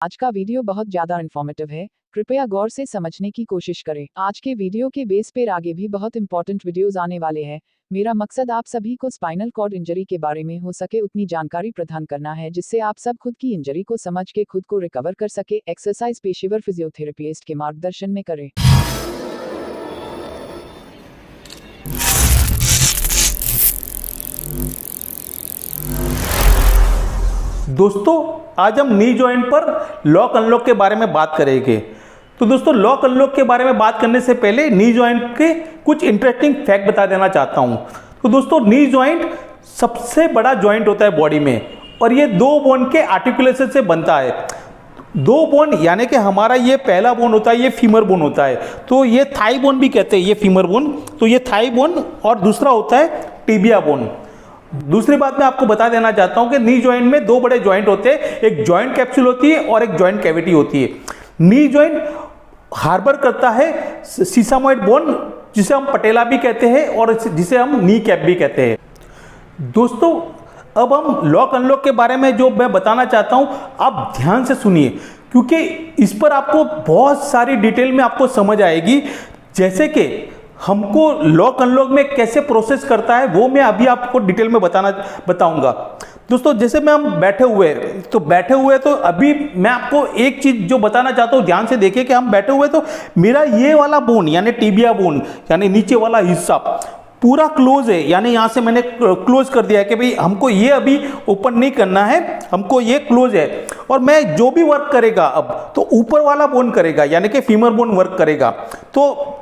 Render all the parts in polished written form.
आज का वीडियो बहुत ज़्यादा इन्फॉर्मेटिव है, कृपया गौर से समझने की कोशिश करें। आज के वीडियो के बेस पर आगे भी बहुत इंपॉर्टेंट वीडियोस आने वाले हैं। मेरा मकसद आप सभी को स्पाइनल कॉर्ड इंजरी के बारे में हो सके उतनी जानकारी प्रदान करना है, जिससे आप सब खुद की इंजरी को समझ के खुद को रिकवर कर सके। एक्सरसाइज पेशेवर फिजियोथेरेपिस्ट के मार्गदर्शन में करें। दोस्तों, आज हम नी जॉइंट पर लॉक अनलॉक के बारे में बात करेंगे। तो दोस्तों, लॉक अनलॉक के बारे में बात करने से पहले नी जॉइंट के कुछ इंटरेस्टिंग फैक्ट बता देना चाहता हूं। तो दोस्तों, नी जॉइंट सबसे बड़ा जॉइंट होता है बॉडी में और ये दो बोन के आर्टिकुलेशन से बनता है। दो बोन यानी कि हमारा ये पहला बोन होता है, ये फीमर बोन होता है, तो ये थाई बोन भी कहते हैं, ये फीमर बोन, तो ये थाई बोन, और दूसरा होता है टिबिया बोन। दूसरी बात मैं आपको बता देना चाहता हूं कि नी जॉइंट में दो बड़े जॉइंट होते हैं, एक जॉइंट कैप्सूल होती है और एक जॉइंट कैविटी होती है। नी जॉइंट हार्बर करता है सीसामॉइड बोन, जिसे हम पटेला भी कहते हैं और जिसे हम नी कैप भी कहते हैं। दोस्तों, अब हम लॉक अनलॉक के बारे में जो मैं बताना चाहता हूं, आप ध्यान से सुनिए, क्योंकि इस पर आपको बहुत सारी डिटेल में आपको समझ आएगी। जैसे कि हमको लॉक अनलॉक में कैसे प्रोसेस करता है वो मैं अभी आपको डिटेल में बताऊंगा। दोस्तों, जैसे मैं हम बैठे हुए तो अभी मैं आपको एक चीज जो बताना चाहता हूं, ध्यान से देखिए कि हम बैठे हुए तो मेरा ये वाला बोन यानी टिबिया बोन यानी नीचे वाला हिस्सा पूरा क्लोज है, यानी यहां से मैंने क्लोज कर दिया है कि भाई हमको ये अभी ओपन नहीं करना है, हमको ये क्लोज है। और मैं जो भी वर्क करेगा अब तो ऊपर वाला बोन करेगा, यानी कि फीमर बोन वर्क करेगा। तो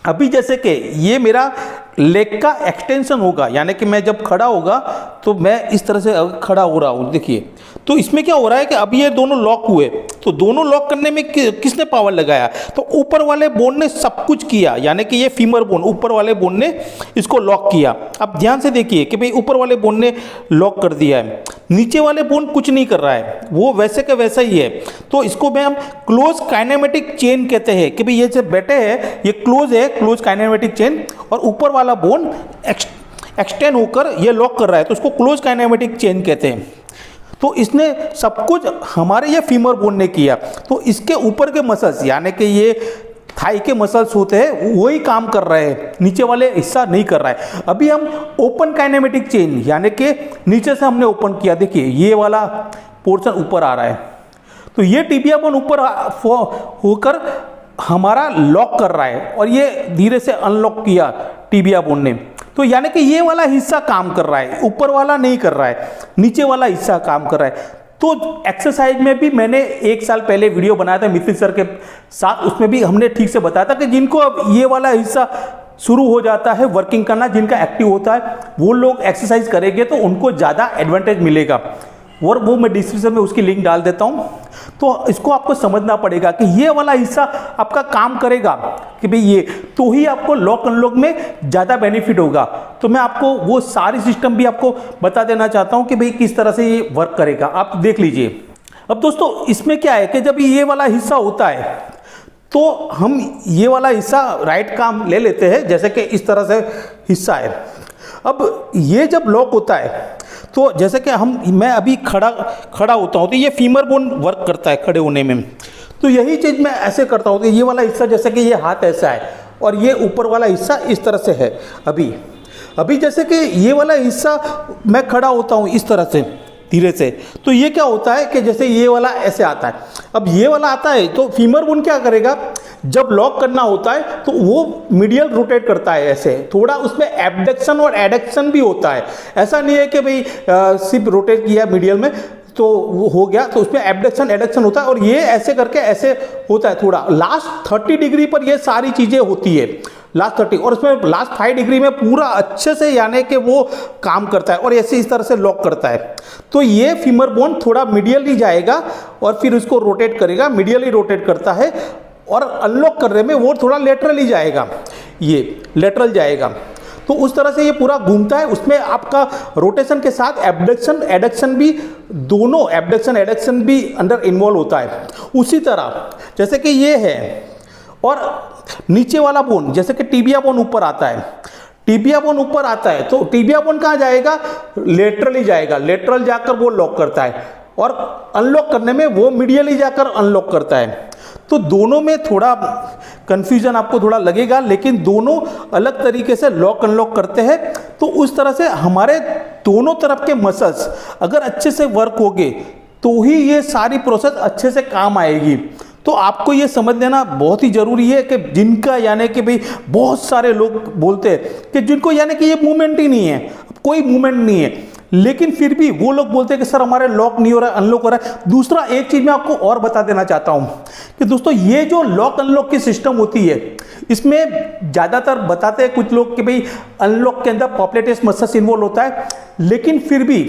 अभी जैसे कि ये मेरा लेग का एक्सटेंशन होगा, यानी कि मैं जब खड़ा होगा तो मैं इस तरह से खड़ा हो रहा हूँ। देखिए, तो इसमें क्या हो रहा है कि अभी ये दोनों लॉक हुए, तो दोनों लॉक करने में किसने पावर लगाया? तो ऊपर वाले बोन ने सब कुछ किया, यानी कि ये फीमर बोन, ऊपर वाले बोन ने इसको लॉक किया। अब ध्यान से देखिए कि भाई ऊपर वाले बोन ने लॉक कर दिया है, नीचे वाले बोन कुछ नहीं कर रहा है, वो वैसे का वैसा ही है। तो इसको हम क्लोज काइनेमेटिक चेन कहते हैं कि भाई ये जो बैठे हैं ये क्लोज है, क्लोज काइनेमेटिक चेन, और ऊपर वाला बोन एक्सटेंड होकर ये लॉक कर रहा है, तो उसको क्लोज काइनेमेटिक चेन कहते हैं। तो इसने सब कुछ हमारे ये फीमर बोन ने किया। तो इसके ऊपर के मसल्स यानी कि ये थाई के मसल्स होते हैं वही काम कर रहे हैं, नीचे वाले हिस्सा नहीं कर रहा है। अभी हम ओपन काइनेमेटिक चेन यानी कि नीचे से हमने ओपन किया, देखिए ये वाला पोर्शन ऊपर आ रहा है, तो ये टिबिया बोन ऊपर होकर हमारा लॉक कर रहा है और ये धीरे से अनलॉक किया टिबिया बोन ने। तो यानी कि ये वाला हिस्सा काम कर रहा है, ऊपर वाला नहीं कर रहा है, नीचे वाला हिस्सा काम कर रहा है। तो एक्सरसाइज में भी मैंने 1 साल पहले वीडियो बनाया था मिथिल सर के साथ, उसमें भी हमने ठीक से बताया था कि जिनको अब ये वाला हिस्सा शुरू हो जाता है वर्किंग करना, जिनका एक्टिव होता है, वो लोग एक्सरसाइज करेंगे तो उनको ज़्यादा एडवांटेज मिलेगा, और वो मैं डिस्क्रिप्शन में उसकी लिंक डाल देता हूं। तो इसको आपको समझना पड़ेगा कि ये वाला हिस्सा आपका काम करेगा कि भाई ये, तो ही आपको लॉक अनलॉक में ज़्यादा बेनिफिट होगा। तो मैं आपको वो सारी सिस्टम भी आपको बता देना चाहता हूं कि भाई किस तरह से ये वर्क करेगा, आप देख लीजिए। अब दोस्तों, इसमें क्या है कि जब ये वाला हिस्सा होता है तो हम ये वाला हिस्सा राइट का हम ले लेते हैं, जैसे कि इस तरह से हिस्सा है। अब ये जब लॉक होता है तो जैसे कि मैं अभी खड़ा होता हूँ तो ये फीमर बोन वर्क करता है खड़े होने में। तो यही चीज़ मैं ऐसे करता हूँ कि ये वाला हिस्सा, जैसे कि ये हाथ ऐसा है और ये ऊपर वाला हिस्सा इस तरह से है। अभी जैसे कि ये वाला हिस्सा मैं खड़ा होता हूँ इस तरह से धीरे से, तो ये क्या होता है कि जैसे ये वाला ऐसे आता है, अब ये वाला आता है तो फीमर बोन क्या करेगा, जब लॉक करना होता है तो वो मीडियल रोटेट करता है ऐसे, थोड़ा उसमें एबडक्शन और एडक्शन भी होता है। ऐसा नहीं है कि भाई सिर्फ रोटेट किया मीडियल में तो वो हो गया, तो उसमें एबडक्शन एडक्शन होता है, और ये ऐसे करके ऐसे होता है थोड़ा। लास्ट 30 डिग्री पर ये सारी चीज़ें होती है, लास्ट 30, और उसमें लास्ट 5 डिग्री में पूरा अच्छे से यानी कि वो काम करता है और ऐसे इस तरह से लॉक करता है। तो ये फीमर बोन थोड़ा मीडियली जाएगा और फिर उसको रोटेट करेगा, मीडियली रोटेट करता है, और अनलॉक करने में वो थोड़ा लेटरली जाएगा, ये लेटरल जाएगा। तो उस तरह से ये पूरा घूमता है, उसमें आपका रोटेशन के साथ एबडक्शन एडक्शन भी, दोनों एबडक्शन एडक्शन भी अंदर इन्वॉल्व होता है। उसी तरह जैसे कि ये है, और नीचे वाला बोन जैसे कि टिबिया बोन ऊपर आता है, टिबिया बोन ऊपर आता है तो टिबिया बोन कहाँ जाएगा, लेटरली जाएगा, लेटरल जाकर वो लॉक करता है। और अनलॉक करने में वो मीडियली जाकर अनलॉक करता है। तो दोनों में थोड़ा कंफ्यूजन आपको थोड़ा लगेगा, लेकिन दोनों अलग तरीके से लॉक अनलॉक करते हैं। तो उस तरह से हमारे दोनों तरफ के मसल्स अगर अच्छे से वर्क होंगे तो ही ये सारी प्रोसेस अच्छे से काम आएगी। तो आपको ये समझ लेना बहुत ही ज़रूरी है कि जिनका यानी कि भाई बहुत सारे लोग बोलते हैं कि जिनको यानी कि ये मूवमेंट ही नहीं है, कोई मूवमेंट नहीं है, लेकिन फिर भी वो लोग बोलते हैं कि सर हमारे लॉक नहीं हो रहा है, अनलॉक हो रहा है। दूसरा एक चीज़ मैं आपको और बता देना चाहता हूँ कि दोस्तों ये जो लॉक अनलॉक की सिस्टम होती है इसमें ज़्यादातर बताते हैं कुछ लोग कि भाई अनलॉक के अंदर पॉप्लेटेस मसल्स इन्वॉल्व होता है, लेकिन फिर भी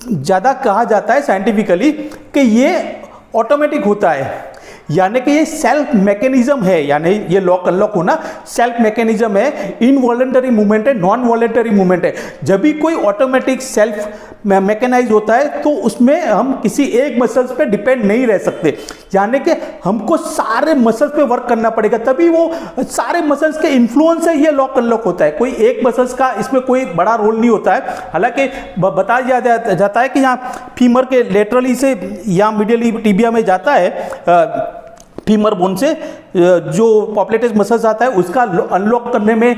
ज़्यादा कहा जाता है साइंटिफिकली कि ये ऑटोमेटिक होता है, यानी कि ये सेल्फ मैकेनिज्म है। यानी ये लॉक अनलॉक होना सेल्फ मैकेनिज्म है, इनवॉलंटरी मूवमेंट है, नॉन वॉलंटरी मूवमेंट है। जब भी कोई ऑटोमेटिक सेल्फ मैकेनाइज होता है तो उसमें हम किसी एक मसल्स पे डिपेंड नहीं रह सकते, यानी कि हमको सारे मसल्स पे वर्क करना पड़ेगा, तभी वो सारे मसल्स के इन्फ्लुएंस से ये लॉक अनलॉक होता है। कोई एक मसल्स का इसमें कोई बड़ा रोल नहीं होता है। हालांकि बताया जाता है कि यहाँ फीमर के लेटरली से या मीडियली टिबिया में जाता है, फीमर बोन से जो पॉप्लेटेस मसल्स आता है उसका अनलॉक करने में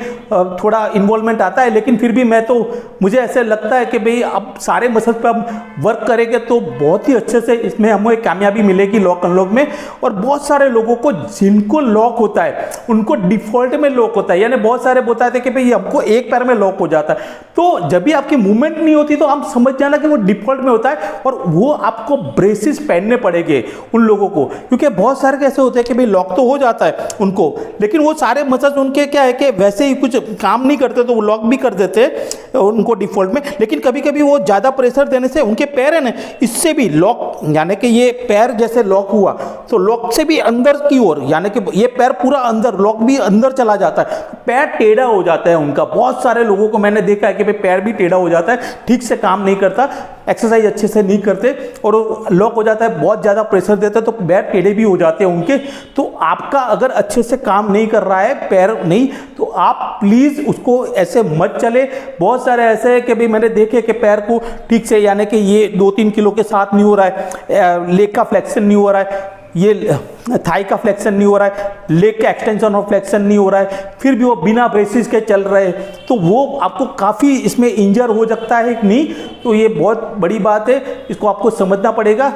थोड़ा इन्वॉल्वमेंट आता है, लेकिन फिर भी मुझे ऐसे लगता है कि भाई अब सारे मसल्स पे हम वर्क करेंगे तो बहुत ही अच्छे से इसमें हमें कामयाबी मिलेगी लॉक अनलॉक में। और बहुत सारे लोगों को जिनको लॉक होता है उनको डिफॉल्ट में लॉक होता है, यानी बहुत सारे बताते हैं कि भाई हमको एक पैर में लॉक हो जाता है। तो जब भी आपकी मूवमेंट नहीं होती तो आप समझ जाना कि वो डिफॉल्ट में होता है, और वो आपको ब्रेसिस पहनने पड़ेंगे उन लोगों को, क्योंकि बहुत सारे कैसे होते हैं कि भाई लॉक तो हो जाता है उनको, लेकिन वो सारे मसल्स उनके क्या है कि वैसे ही कुछ काम नहीं करते तो वो लॉक भी कर देते हैं उनको डिफॉल्ट में। लेकिन कभी कभी वो ज़्यादा प्रेशर देने से उनके पैर है ना, इससे भी लॉक, यानी कि ये पैर जैसे लॉक हुआ तो लॉक से भी अंदर की ओर, यानी कि ये पैर पूरा अंदर, लॉक भी अंदर चला जाता है, पैर टेढ़ा हो जाता है उनका। बहुत सारे लोगों को मैंने देखा है कि भाई पैर भी टेढ़ा हो जाता है, ठीक से काम नहीं करता, एक्सरसाइज अच्छे से नहीं करते और लॉक हो जाता है, बहुत ज़्यादा प्रेशर देते हैं तो पैर टेढ़े भी हो जाते हैं उनके। तो आपका अगर अच्छे से काम नहीं कर रहा है पैर नहीं, तो आप प्लीज़ उसको ऐसे मत चले। बहुत सारे ऐसे है कि भाई मैंने देखे कि पैर को ठीक से, यानी कि ये 2-3 किलो के साथ नहीं हो रहा है, लेग का फ्लेक्शन नहीं हो रहा है, ये थाई का फ्लेक्शन नहीं हो रहा है, लेग का एक्सटेंशन और फ्लेक्शन नहीं हो रहा है, फिर भी वो बिना ब्रेसिस के चल रहे हैं, तो वो आपको काफ़ी इसमें इंजर हो सकता है कि नहीं। तो ये बहुत बड़ी बात है, इसको आपको समझना पड़ेगा।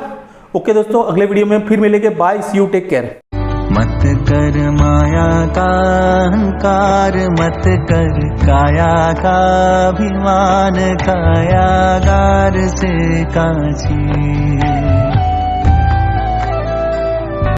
ओके दोस्तों, अगले वीडियो में फिर मिलेंगे। Bye, see you, take care. मत कर माया का अहंकार, मत कर काया का अभिमान, कायागार से काछी।